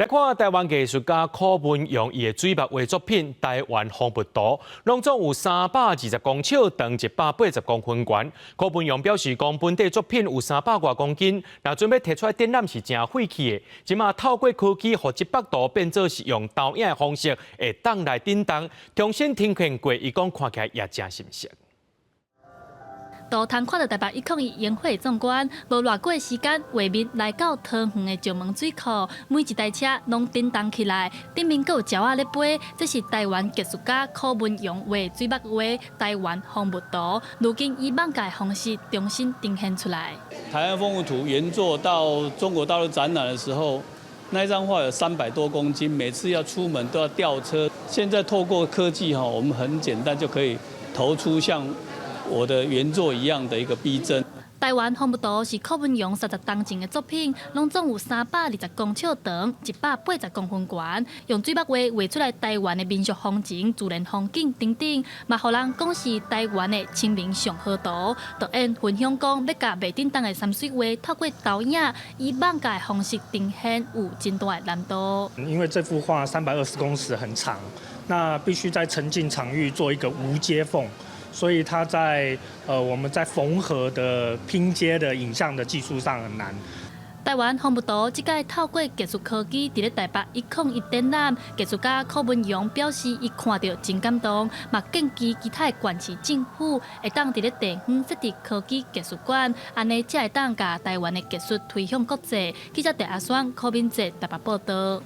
来看台湾艺术家柯文用伊的水墨画作品《台湾风物图》，拢总有320公尺长、180公分悬。柯文用表示，讲本地作品有300多公斤，若准备摕出来展览是真费气的。即马透过科技，互100度变做是用投影的方式，会当来震动，重新呈现过，伊讲看起来也真新鲜。都通看到台北101烟火壮观，无偌久的时间，画面来到桃园的石门水库，每一台车拢震动起来，顶面阁有鸟仔咧飞。这是台湾艺术家柯文用画水墨画《台湾风物图》，如今以网界方式重新呈现出来。台湾风物图原作到中国大陆展览的时候，那一张画有300多公斤，每次要出门都要吊车。现在透过科技我们很简单就可以投出像我的原作一样的一个逼真。台湾风物图是柯文用30当前的作品，拢总有320公尺长、180公分悬，用水墨画画出来台湾的民俗风情、自然风景等等，嘛，互人讲是台湾的清明上河图。导演分享讲，要甲袂震动的山水画透过投影，以网界的方式呈现，有真大的难度。因为这幅画320公尺很长，那必须在沉浸场域做一个无接缝。所以它在我们在缝合的拼接的影像的技术上很难。台湾风物图即届透过技术科技，伫咧台北101展览，艺术家柯文用表示，伊看到真感动，嘛建议其他的县市政府会当伫咧地方设置科技技术馆，安尼才会当甲台湾的技术推向国际。记者戴阿双、柯敏哲台北报道。